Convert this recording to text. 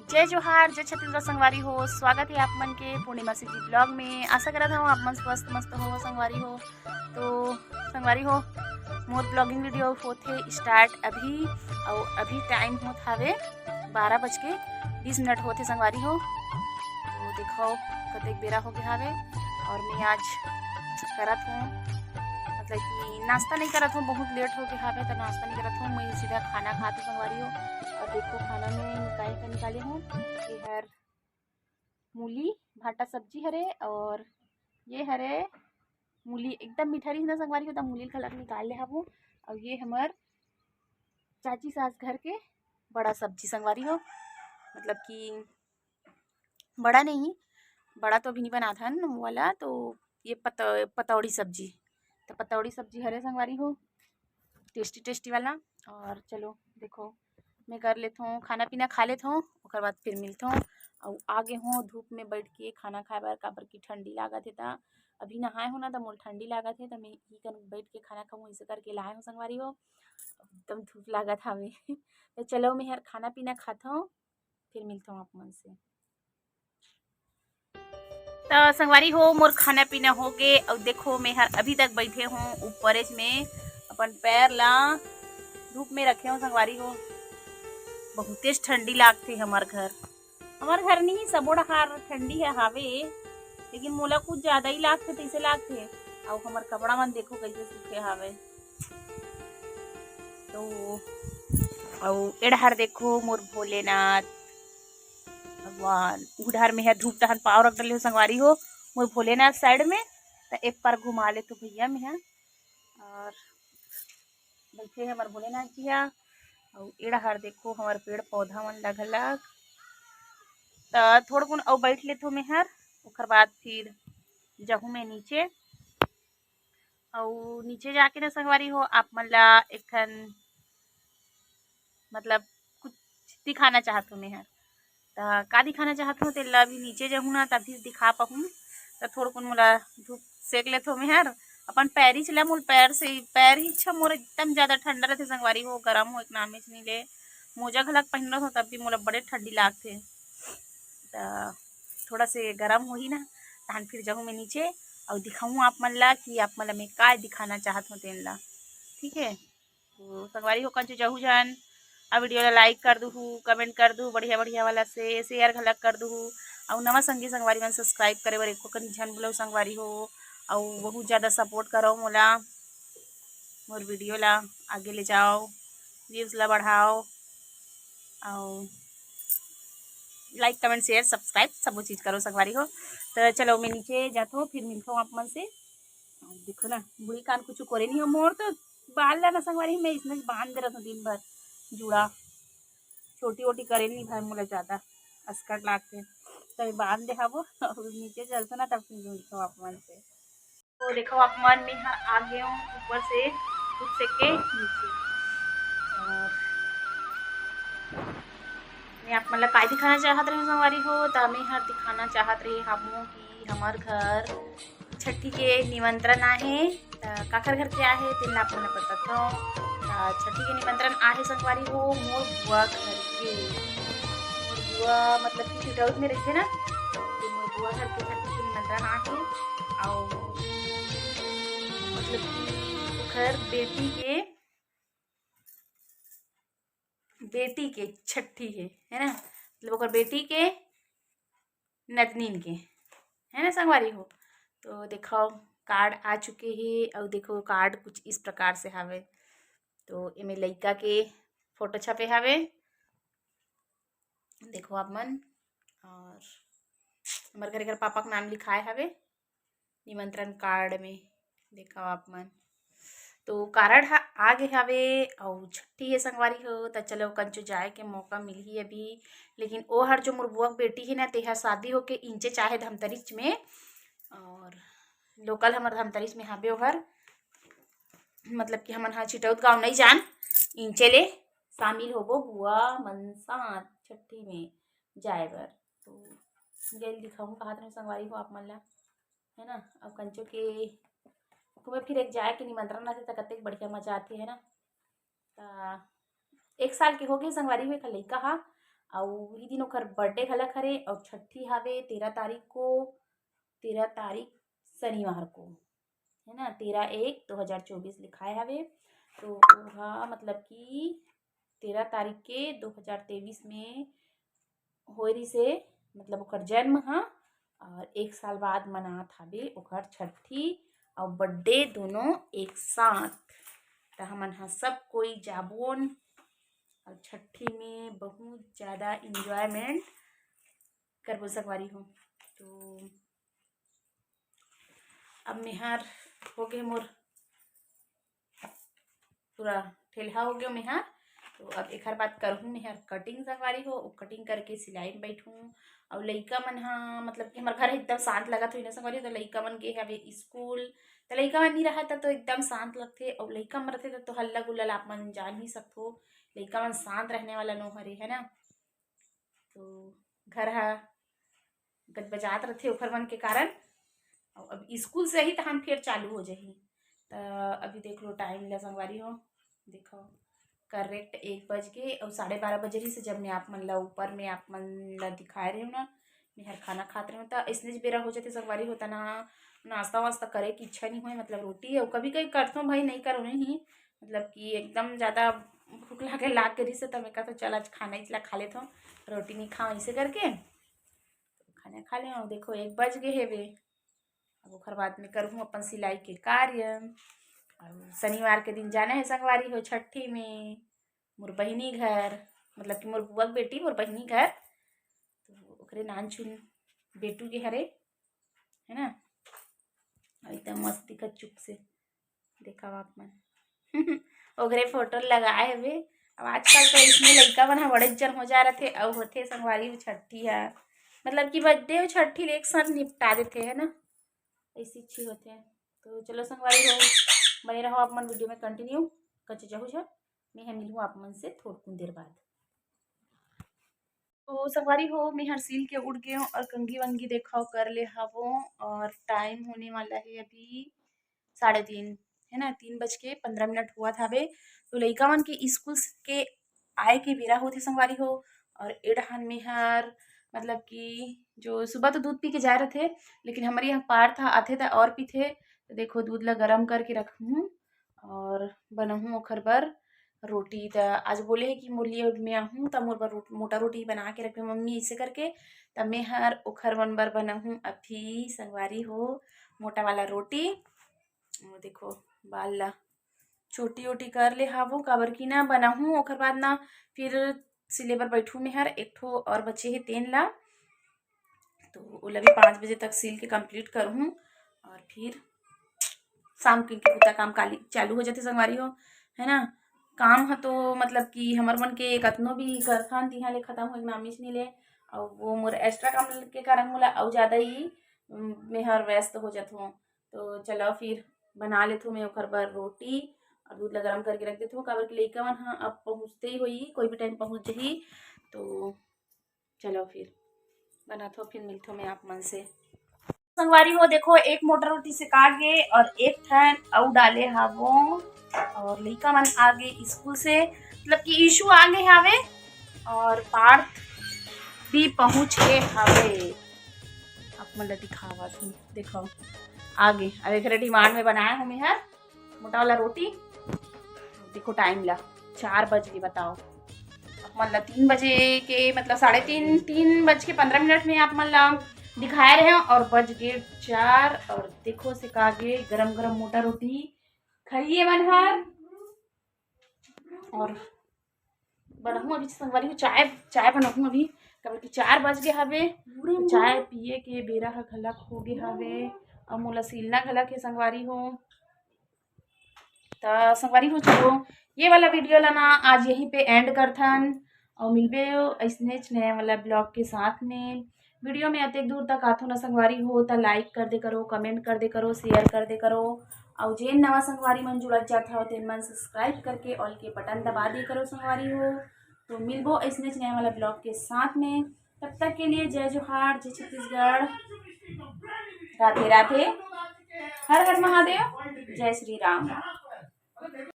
जय जोहार, जय छत्तीसगढ़ संगवारी हो। स्वागत है आप मन के पूर्णिमा जी ब्लॉग में। आशा करत हूँ आप मन स्वस्थ मस्त हो संगवारी हो। तो संगवारी हो, मोर ब्लॉगिंग वीडियो होथे स्टार्ट अभी और अभी टाइम होत हावे 12:20 होथे संगवारी हो। तो देखो कतेक बेरा हो गया हावे और मैं आज करत हूँ मतलब कि नाश्ता नहीं करत हूँ, बहुत लेट हो गया हावे तो नाश्ता नहीं करत हूँ। मैं सीधा खाना खाती संगवारी हो। और देखो खाना में निकाले हूँ ये हर मूली भाटा सब्जी हरे और ये हरे मूली एकदम मीठा ना संगवारी हो तो मूली खलक निकाल ले हूँ। और ये हमार चाची सास घर के बड़ा सब्जी संगवारी हो, मतलब कि बड़ा नहीं, बड़ा तो अभी नहीं बना था न वाला। तो ये पतौड़ी सब्जी, तो पतौड़ी सब्जी हरे संगवारी हो, टेस्टी टेस्टी वाला। और चलो देखो मैं कर लेता हूँ खाना पीना खा लेता हूँ, उसके बाद फिर मिलता हूँ। और आगे हूँ धूप में बैठ के खाना खाए बार काबर की ठंडी लागत है। था अभी नहाए हो ना तो मोल ठंडी लागत है, तो मैं ही कर बैठ के खाना खाऊँ ऐसे करके लाए हूँ संगवारी हो। एकदम धूप लागत हमें तो चलो मैं यार खाना पीना खाता हूँ, फिर मिलता हूँ आप मन से। तो संगवारी हो मोर खाना पीना हो गए और देखो मैं हर अभी तक बैठे हूँ ऊपर में अपन पैर ला धूप में रखे हूँ संगवारी हो। बहुत तेज ठंडी लागती हमार घर नहीं सबोड़ हार ठंडी है हावे, लेकिन मोला कुछ ज्यादा ही लागते तैसे लागते। और हमार कपड़ा मन देखो कैसे सूखे हावे। तो और एडहर देखो मोर भोलेनाथ भगवान उधर में है धूप टहन पाव रख डले हो संगवारी हो मोर भोलेनाथ साइड में। तो एक बार घुमा ले तो भैया में है और बैठे है हमार भोलेनाथ जी है। और एडहर देखो हमार पेड़ पौधा मन लगलक तो थोड़ा कुन और बैठ लेते मैं हर ओकर बाद फिर जहूँ मैं नीचे। और नीचे जाके ना संगवारी हो आप मन ला एक ठन मतलब कुछ दिखाना चाहत हूँ मैं हर। तो का दिखाना चाहत हूँ तेला अभी नीचे जाऊँ ना तभी दिखा पाऊँ। तो थोड़ा कुन मोला धूप सेक लेते हो मैं हर अपन पैर ही चला मोल पैर से पैर ही अच्छा मोर एकदम ज़्यादा ठंडा रहते संगवारी हो, गरम हो एक नामे से नहीं ले मोजा घलक पहन हो तब भी मोला बड़े ठंडी लागते। तो थोड़ा से गरम हो ही ना तहन फिर जाऊँ मैं नीचे और दिखाऊँ आप मन ला कि आप मन ला मैं का दिखाना चाहत हूँ तेन ला। ठीक है तो संगवारी हो कंचो जहू जान आ वीडियो ला लाइक कर दूँ, कमेंट कर दूँ बढ़िया बढ़िया वाला से शेयर घलक कर दूँ। और नवा संगी संगवारी मन सब्सक्राइब करे बर एको कन झन बोलो संगवारी हो। और बहुत ज़्यादा सपोर्ट करो मोला, मोर वीडियो ला आगे ले जाओ, व्यूज़ ला बढ़ाओ और लाइक कमेंट शेयर सब्सक्राइब सब चीज़ करो संगवारी हो। तो चलो मैं नीचे जाता हूँ फिर मिलता हूँ आप मन से। देखो ना बुढ़ी कान कुछ करे नहीं हो मोर तो बाल ला ना संगवारी मैं इसमें बांध दे रहा था दिन भर जुड़ा छोटी वोटी करे नहीं भाई मोला ज़्यादा अस्कट लागते तभी बांध दे हवो और नीचे चलते ना तब फिर मिलता हूँ आप मन से। तो देखो आप मन में यहाँ आ गए हूँ ऊपर से धूप सेक के नीचे। और मैं आप मतलब काय दिखाना चाहत रहे संगवारी हो तो मैं हर दिखाना चाहत रहे हमू कि हमार घर छठी के निमंत्रण आहे। काकर घर के आहे तेन आप मन पता तो छठी के निमंत्रण आहे संगवारी हो मोर बुआ घर के। मोर बुआ मतलब कि चिटौत में रहते ना तो मोर बुआ घर के छठी के निमंत्रण आहे। और मतलब कि घर बेटी के छठी है ना, मतलब ओकर बेटी के नतनीन के है ना संगवारी हो। तो देखो कार्ड आ चुके हैं और देखो कार्ड कुछ इस प्रकार से हावे। तो इमें लइका के फोटो छपे हावे देखो आप मन। और हमारे घर घर पापा का नाम लिखाए हावे निमंत्रण कार्ड में देखो आप मन। तो कारण आ गए हावे और छठी है संगवारी हो तो चलो कंचो जाए के मौका मिल ही अभी। लेकिन वो हर जो मोर बुआ बेटी है ना तेहा शादी होके इंचे चाहे धमतरीच में और लोकल हमारे धमतरीच में हावे ओहर मतलब कि हमन हाँ चिटौत गाँव नहीं जान इंचे ले शामिल होबो बुआ मनसा छठी में जाए बर। तो गए दिखाऊँ कहा था संगवारी हो आप मन ला है ना। अब कंचो के घूमे फिर एक जाए के निमंत्रण आथे तो कतेक बढ़िया मजा आती है ना। एक साल के हो गए संगवारी हुए का लइका हा और ई दिन ओकर बर्थडे घलक हरे और छठी हवे 13 तारीख शनिवार को, है ना। 13/1/2024 लिखाए हवे। तो वह मतलब कि 13 तारीख के 2023 में होए रही से, मतलब ओकर जन्म ह और 1 साल बाद मनात हवे ओकर छठी और बर्थडे दोनों एक साथ। तो हमन ह सब कोई जाबोन और छठी में बहुत ज़्यादा इंजॉयमेंट करबो संगवारी हो। तो अब मेहर हो गए मोर पूरा ठेलहा हो गया मेहर। तो अब एक बात करहूँ मेहर कटिंग संगवारी हो, कटिंग करके सिलाई में बैठूँ। और लइका मन हाँ मतलब कि हमारे घर एकदम शांत लगत हुई ना संगवारी। तो लइका मन गे हवे स्कूल, तो लइका मन नहीं रहता तो एकदम शांत लगथे। और लइका मन रहते तो हल्ला गुल्ला आप मन जान ही सकथो, लइका मन शांत रहने वाला नो हरे, है ना। तो घर हा गजबजात रहथे ओखर मन के कारण। और अब स्कूल से ही तो हम फिर चालू हो जाही। तो अभी देख लो टाइम ला संगवारी हो, देखो करेक्ट 1 बज के और 12:30 बजे रही से जब मैं आप मन ला ऊपर में आप मन ला दिखाए रहे हो ना, मेहर खाना खाते रहे हो। तो इसने बेरा हो जाते संगवारी होता ना, नाश्ता वास्ता करे की इच्छा नहीं हुई, मतलब रोटी और कभी कभी करता हूँ भाई, नहीं करो नहीं, मतलब कि एकदम ज़्यादा भूख लाग रही से, तो मैं कहता चल आज खाना इसला खा लेता हूँ, रोटी नहीं खाऊँ ऐसे करके खाना खा ले। और देखो 1 बज गए हेवे। अब ओखर बाद में करूँ अपन सिलाई के कार्य। और शनिवार के दिन जाना है संगवारी हो छठी में मोर बहिनी घर, मतलब कि मोर बुआ के बेटी मोर बहिनी घर। तो ओकरे नान छुन बेटू के हरे, है ना। एकदम मस्त दिखत चुप से देखा आप मन ओकरे फोटो लगाए हुए। अब आजकल तो इसमें लड़का मन बड़े जन हो जा रहे थे और होते संगवारी छठी है, मतलब कि बर्थडे और छठी एक साथ निपटा देते, है ना, ऐसी अच्छी होते हैं। तो चलो संगवारी हो बने रहो आप मन वीडियो में कंटिन्यू कच्चे जहू जा मैं मिलूँ आप मन से थोड़ी देर बाद। तो संगवारी हो मैं हर सील के उड़ गए हूँ और कंगी वंगी देखा कर ले हवो। और टाइम होने वाला है अभी 3:30, है ना, 3:15 हुआ था बे। तो लइका मन के स्कूल के आए के बेरा होते संगवारी हो। और एडहन में हर मतलब कि जो सुबह तो दूध पी के जा रहे थे, लेकिन हमारे यहाँ पार था आथे था और पीथे। तो देखो दूध ला गरम करके रखूँ और बनहूँ ओखर बर रोटी। तो आज बोले है कि मोर लिए मैं आहूँ तो मोर बर मोटा रोटी बना के रखे मम्मी ऐसे करके। तब मैं हर ओखर मन बर बनहूँ अभी संगवारी हो मोटा वाला रोटी। देखो बाल ला छोटी ओटी कर ले हावो काबर की ना बनाहूँ ओखर बाद ना फिर सिले बर बैठूँ में हर एक ठो और बचे है तेन ला। तो ओला भी 5 बजे तक सिल के कंप्लीट करूँ और फिर शाम के पूरा काम काली चालू हो जाते संगवारी हो, है ना। काम है तो मतलब कि हमार मन के कतनो भी करथन तिहा ले खत्म हो नामिस नहीं ले। और वो मोर एक्स्ट्रा काम के कारण मोला और ज़्यादा ही मैं हर व्यस्त हो जात हूँ। तो चलो फिर बना लेत हूँ मैं ओखर बर रोटी और दूध ला गरम करके रख देती हूँ काबर कि लइका मन हाँ अब पहुँचते ही होई कोई भी टाइम पहुँच जाही। तो चलो फिर बनात हो फिर मिलत हूँ मैं आप मन से। संगवारी हो देखो एक मोटर रोटी सिका गे और एक ठन अउ डाले हावो। और लइका मन आगे स्कूल से मतलब कि ईशु आगे हावे और पार्थ भी पहुंच के हावे। आप मन ला दिखावत हूँ देखो आगे अब एक डिमांड में बनाया हूँ मैं हर मोटा वाला रोटी। देखो टाइम ला 4 बज गए बताओ। आप मन ला 3 बजे के मतलब 3:30 3:15 में आप मन ला दिखाए रहे और बज गए 4। और देखो सिका गे गरम गरम मोटा रोटी खाइए मन हर। और बनाऊँ अभी संगवारी चाय चाय बनाऊँ अभी कब कि 4 बज गए हवे। चाय पिए के बेरा ह घलक हो गए हवे और मोला सिलना घलक है संगवारी हो। तो संगवारी हो चलो ये वाला वीडियो ला ना आज यहीं पे एंड करथन और मिलबे ऐसने नया वाला ब्लॉग के साथ में। वीडियो में अतेक दूर तक आथो ना संगवारी हो तो लाइक कर दे करो, कमेंट कर दे करो, शेयर कर दे करो। और जेन नवा संगवारी मन जुड़त जात हो तेन मन सब्सक्राइब करके ऑल के बटन दबा दे करो संगवारी हो। तो मिलबो ऐसने नया वाला ब्लॉग के साथ में। तब तक के लिए जय जोहार, जय छत्तीसगढ़, राधे राधे, हर हर महादेव, जय श्री राम।